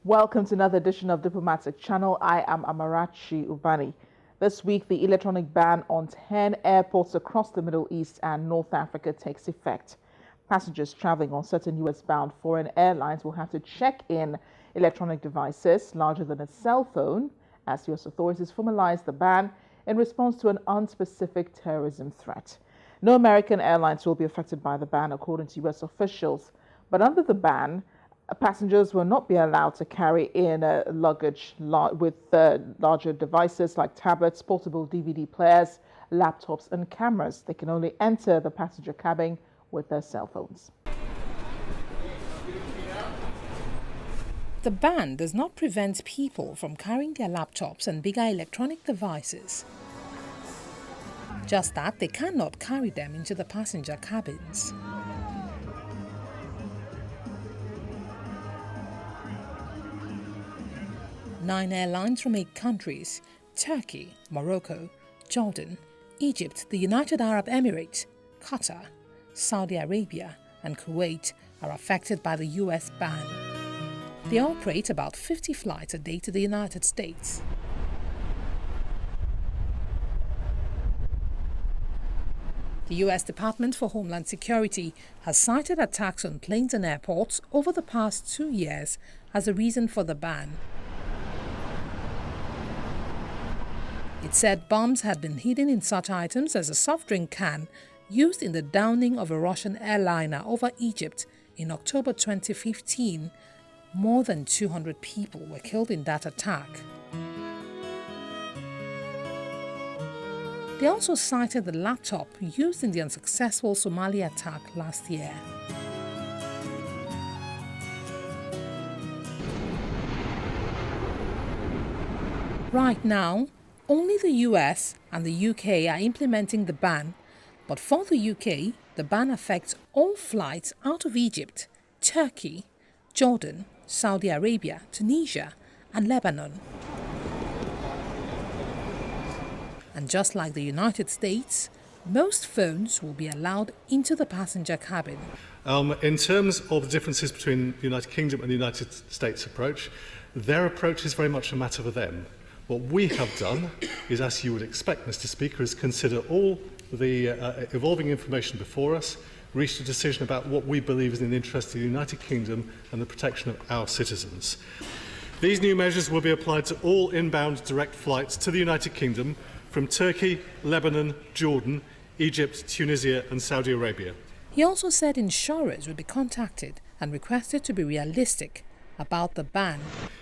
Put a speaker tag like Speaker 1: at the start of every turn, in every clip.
Speaker 1: Welcome to another edition of Diplomatic Channel. I am Amarachi Ubani. This week, the electronic ban on 10 airports across the Middle East and North Africa takes effect. Passengers traveling on certain US-bound foreign airlines will have to check in electronic devices larger than a cell phone as US authorities formalize the ban in response to an unspecific terrorism threat. No American airlines will be affected by the ban, according to US officials. But under the ban, passengers will not be allowed to carry in luggage with larger devices like tablets, portable DVD players, laptops and cameras. They can only enter the passenger cabin with their cell phones.
Speaker 2: The ban does not prevent people from carrying their laptops and bigger electronic devices. Just that they cannot carry them into the passenger cabins. Nine airlines from 8 countries, Turkey, Morocco, Jordan, Egypt, the United Arab Emirates, Qatar, Saudi Arabia and Kuwait are affected by the US ban. They operate about 50 flights a day to the United States. The US Department for Homeland Security has cited attacks on planes and airports over the past 2 years as a reason for the ban. It said bombs had been hidden in such items as a soft drink can used in the downing of a Russian airliner over Egypt in October 2015. More than 200 people were killed in that attack. They also cited the laptop used in the unsuccessful Somali attack last year. Right now, only the US and the UK are implementing the ban, but for the UK, the ban affects all flights out of Egypt, Turkey, Jordan, Saudi Arabia, Tunisia and Lebanon. And just like the United States, most phones will be allowed into the passenger cabin.
Speaker 3: In terms of the differences between the United Kingdom and the United States approach, their approach is very much a matter for them. What we have done is, as you would expect, Mr. Speaker, is consider all the evolving information before us, reached a decision about what we believe is in the interest of the United Kingdom and the protection of our citizens. These new measures will be applied to all inbound direct flights to the United Kingdom from Turkey, Lebanon, Jordan, Egypt, Tunisia and Saudi Arabia.
Speaker 2: He also said insurers would be contacted and requested to be realistic about the ban.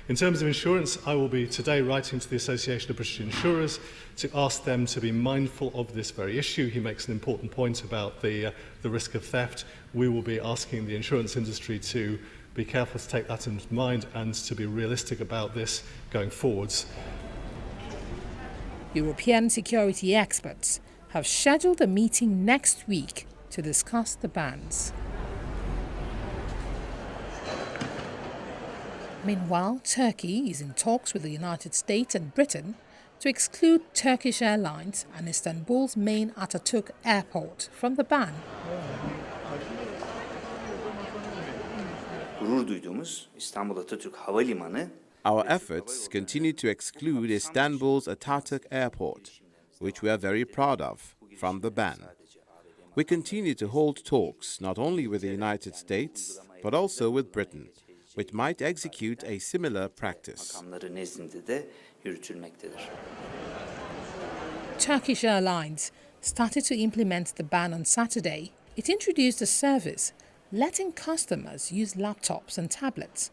Speaker 3: In terms of insurance, I will be today writing to the Association of British Insurers to ask them to be mindful of this very issue. He makes an important point about the risk of theft. We will be asking the insurance industry to be careful to take that into mind and to be realistic about this going forwards.
Speaker 2: European security experts have scheduled a meeting next week to discuss the bans. Meanwhile, Turkey is in talks with the United States and Britain to exclude Turkish Airlines and Istanbul's main Atatürk airport from the ban.
Speaker 4: Our efforts continue to exclude Istanbul's Atatürk airport, which we are very proud of, from the ban. We continue to hold talks not only with the United States, but also with Britain, which might execute a similar practice.
Speaker 2: Turkish Airlines started to implement the ban on Saturday. It introduced a service letting customers use laptops and tablets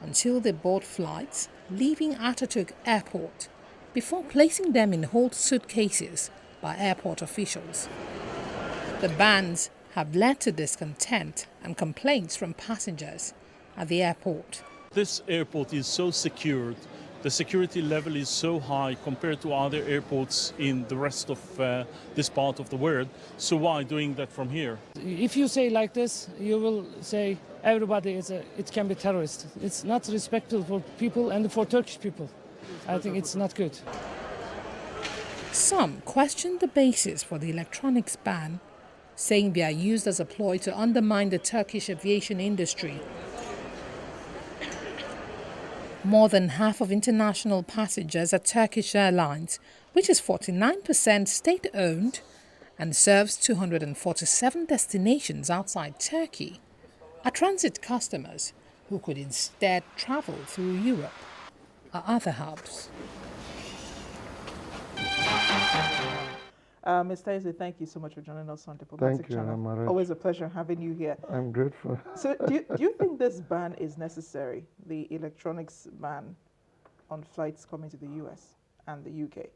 Speaker 2: until they board flights leaving Atatürk Airport before placing them in hold suitcases by airport officials. The bans have led to discontent and complaints from passengers at the airport.
Speaker 5: This airport is so secured. The security level is so high compared to other airports in the rest of this part of the world. So why doing that from here?
Speaker 6: If you say like this, you will say everybody it can be terrorist. It's not respectful for people and for Turkish people. I think it's not good.
Speaker 2: Some question the basis for the electronics ban, saying they are used as a ploy to undermine the Turkish aviation industry. More than half of international passengers are Turkish Airlines, which is 49% state-owned and serves 247 destinations outside Turkey, are transit customers who could instead travel through Europe or other hubs.
Speaker 1: Ms. Taisy, thank you so much for joining us on Diplomatic Channel.
Speaker 7: Amara.
Speaker 1: Always a pleasure having you here.
Speaker 7: I'm grateful.
Speaker 1: So do you think this ban is necessary, the electronics ban on flights coming to the US and the UK?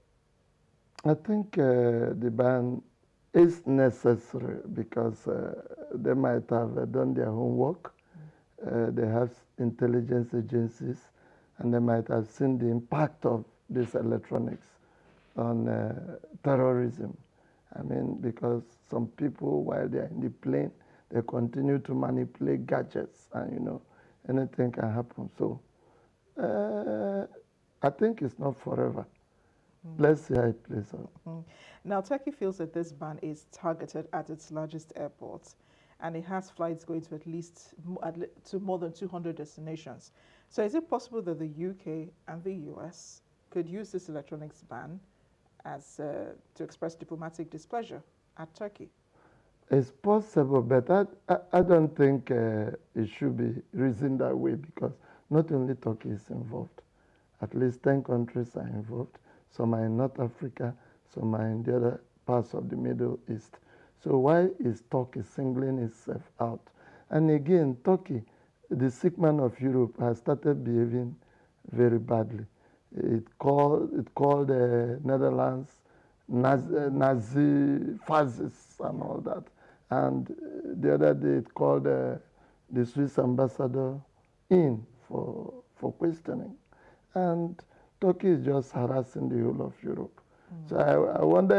Speaker 7: I think the ban is necessary because they might have done their homework. They have intelligence agencies, and they might have seen the impact of this electronics on terrorism. I mean, because some people, while they're in the plane, they continue to manipulate gadgets, and you know, anything can happen. So I think it's not forever. Let's see how it plays out.
Speaker 1: Now, Turkey feels that this ban is targeted at its largest airports, and it has flights going to at least to more than 200 destinations. So is it possible that the UK and the US could use this electronics ban as to express diplomatic displeasure at Turkey?
Speaker 7: It's possible, but I don't think it should be reasoned that way, because not only Turkey is involved. At least 10 countries are involved. Some are in North Africa, some are in the other parts of the Middle East. So why is Turkey singling itself out? And again, Turkey, the sick man of Europe, has started behaving very badly. It called the Netherlands Nazi fascists and all that. And the other day it called the Swiss ambassador in for questioning. And Turkey is just harassing the whole of Europe. So I wonder